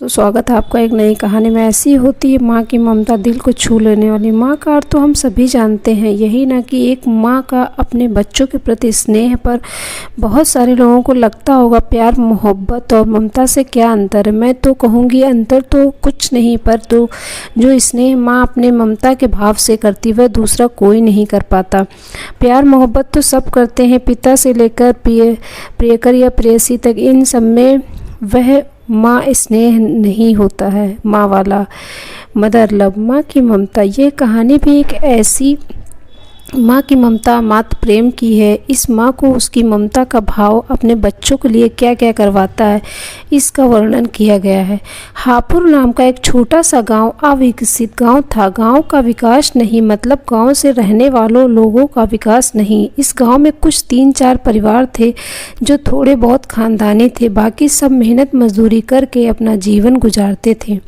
स्वागत है आपका एक नई कहानी में। ऐसी होती है माँ की ममता, दिल को छू लेने वाली। माँ का अर्थ तो हम सभी जानते हैं, यही ना कि एक माँ का अपने बच्चों के प्रति स्नेह। पर बहुत सारे लोगों को लगता होगा प्यार, मोहब्बत और ममता से क्या अंतर है। मैं तो कहूँगी अंतर तो कुछ नहीं, पर तो जो स्नेह माँ अपने ममता के भाव से करती वह दूसरा कोई नहीं कर पाता। प्यार मोहब्बत तो सब करते हैं, पिता से लेकर प्रियकर या प्रेयसी तक, इन सब में वह माँ स्नेह नहीं होता है, माँ वाला मदर लव, माँ की ममता। ये कहानी भी एक ऐसी माँ की ममता, मातृ प्रेम की है। इस माँ को उसकी ममता का भाव अपने बच्चों के लिए क्या क्या करवाता है, इसका वर्णन किया गया है। हापुड़ नाम का एक छोटा सा गांव अविकसित गांव था। गांव का विकास नहीं मतलब गांव से रहने वालों लोगों का विकास नहीं। इस गांव में कुछ 3-4 परिवार थे जो थोड़े बहुत खानदानी थे, बाकी सब मेहनत मजदूरी करके अपना जीवन गुजारते थे।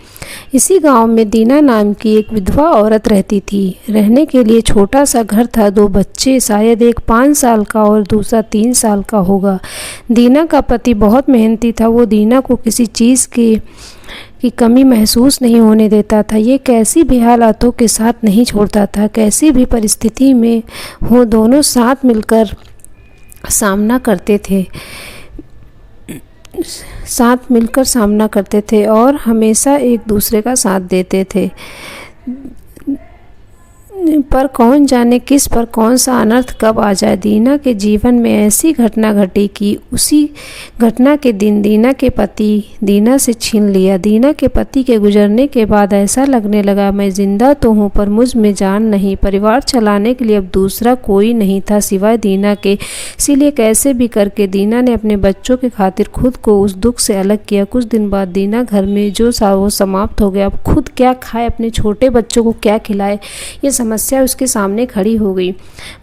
इसी गांव में दीना नाम की एक विधवा औरत रहती थी। रहने के लिए छोटा सा घर था, 2 बच्चे, शायद एक 5 साल का और दूसरा 3 साल का होगा। दीना का पति बहुत मेहनती था। वो दीना को किसी चीज़ की कमी महसूस नहीं होने देता था। ये कैसी भी हालातों के साथ नहीं छोड़ता था। कैसी भी परिस्थिति में हो, दोनों साथ मिलकर सामना करते थे और हमेशा एक दूसरे का साथ देते थे। पर कौन जाने किस पर कौन सा अनर्थ कब आ जाए। दीना के जीवन में ऐसी घटना घटी कि उसी घटना के दिन दीना के पति दीना से छीन लिया। दीना के पति के गुजरने के बाद ऐसा लगने लगा मैं जिंदा तो हूँ पर मुझ में जान नहीं। परिवार चलाने के लिए अब दूसरा कोई नहीं था सिवाय दीना के। इसीलिए कैसे भी करके दीना ने अपने बच्चों के खातिर खुद को उस दुख से अलग किया। कुछ दिन बाद दीना घर में जो था वो समाप्त हो गया। अब खुद क्या खाए, अपने छोटे बच्चों को क्या खिलाए, ये समस्या उसके सामने खड़ी हो गई।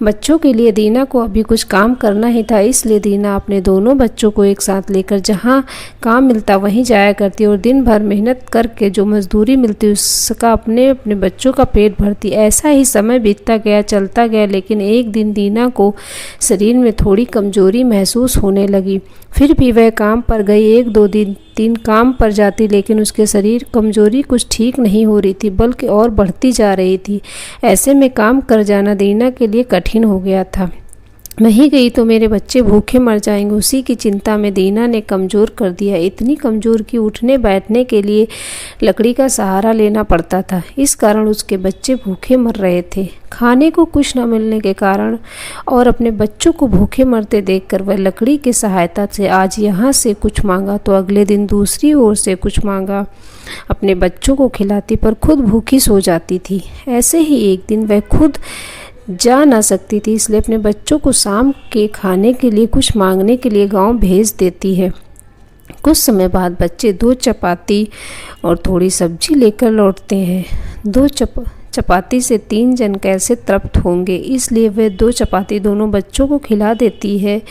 बच्चों के लिए दीना को अभी कुछ काम करना ही था, इसलिए दीना अपने दोनों बच्चों को एक साथ लेकर जहाँ काम मिलता वहीं जाया करती और दिन भर मेहनत करके जो मजदूरी मिलती उसका अपने बच्चों का पेट भरती। ऐसा ही समय बीतता गया, चलता गया। लेकिन एक दिन दीना को शरीर में थोड़ी कमजोरी महसूस होने लगी। फिर भी वह काम पर गई। 1-2 दिन काम पर जाती, लेकिन उसके शरीर कमजोरी कुछ ठीक नहीं हो रही थी बल्कि और बढ़ती जा रही थी। ऐसे में काम कर जाना दीना के लिए कठिन हो गया था। नहीं गई तो मेरे बच्चे भूखे मर जाएंगे, उसी की चिंता में दीना ने कमज़ोर कर दिया। इतनी कमज़ोर कि उठने बैठने के लिए लकड़ी का सहारा लेना पड़ता था। इस कारण उसके बच्चे भूखे मर रहे थे। खाने को कुछ न मिलने के कारण और अपने बच्चों को भूखे मरते देखकर वह लकड़ी की सहायता से आज यहाँ से कुछ मांगा तो अगले दिन दूसरी ओर से कुछ मांगा। अपने बच्चों को खिलाती पर खुद भूखी सो जाती थी। ऐसे ही एक दिन वह खुद जा ना सकती थी, इसलिए अपने बच्चों को शाम के खाने के लिए कुछ मांगने के लिए गांव भेज देती है। कुछ समय बाद बच्चे 2 चपाती और थोड़ी सब्जी लेकर लौटते हैं। 2 चपाती से 3 जन कैसे तृप्त होंगे, इसलिए वह 2 चपाती दोनों बच्चों को खिला देती है।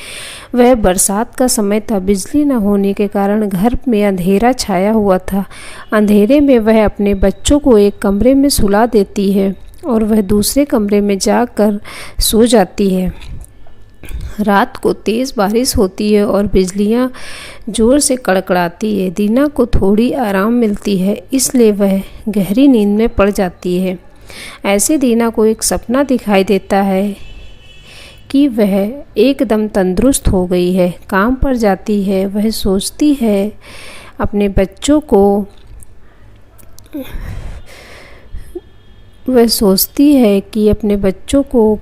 वह बरसात का समय था, बिजली न होने के कारण घर में अंधेरा छाया हुआ था। अंधेरे में वह अपने बच्चों को एक कमरे में सुला देती है और वह दूसरे कमरे में जाकर सो जाती है। रात को तेज़ बारिश होती है और बिजलियां ज़ोर से कड़कड़ाती है। दीना को थोड़ी आराम मिलती है, इसलिए वह गहरी नींद में पड़ जाती है। ऐसे दीना को एक सपना दिखाई देता है कि वह एकदम तंदुरुस्त हो गई है। काम पर जाती है। वह सोचती है कि अपने बच्चों को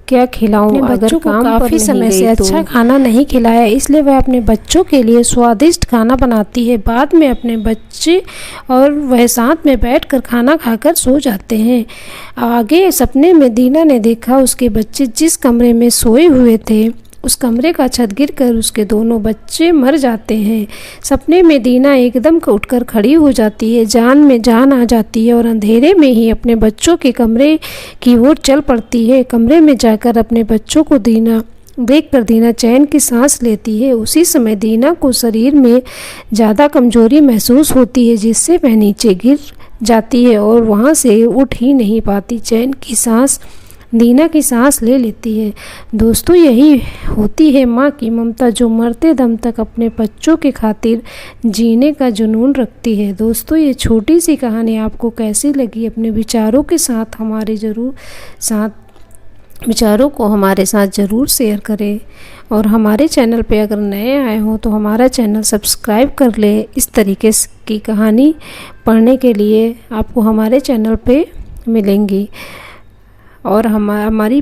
क्या खिलाऊं। अगर काम काफ़ी समय से अच्छा खाना नहीं खिलाया, इसलिए वह अपने बच्चों के लिए स्वादिष्ट खाना बनाती है। बाद में अपने बच्चे और वह साथ में बैठकर खाना खाकर सो जाते हैं। आगे सपने में दीना ने देखा उसके बच्चे जिस कमरे में सोए हुए थे उस कमरे का छत गिरकर उसके दोनों बच्चे मर जाते हैं। सपने में दीना एकदम उठकर खड़ी हो जाती है, जान में जान आ जाती है और अंधेरे में ही अपने बच्चों के कमरे की ओर चल पड़ती है। कमरे में जाकर अपने बच्चों को देखकर दीना चैन की सांस लेती है। उसी समय दीना को शरीर में ज़्यादा कमजोरी महसूस होती है, जिससे वह नीचे गिर जाती है और वहाँ से उठ ही नहीं पाती। चैन की सांस दीना की सांस ले लेती है। दोस्तों, यही होती है माँ की ममता, जो मरते दम तक अपने बच्चों के खातिर जीने का जुनून रखती है। दोस्तों, ये छोटी सी कहानी आपको कैसी लगी? अपने विचारों के साथ विचारों को हमारे साथ ज़रूर शेयर करें, और हमारे चैनल पे अगर नए आए हो तो हमारा चैनल सब्सक्राइब कर लें। इस तरीके की कहानी पढ़ने के लिए आपको हमारे चैनल पे मिलेंगी, और हमारी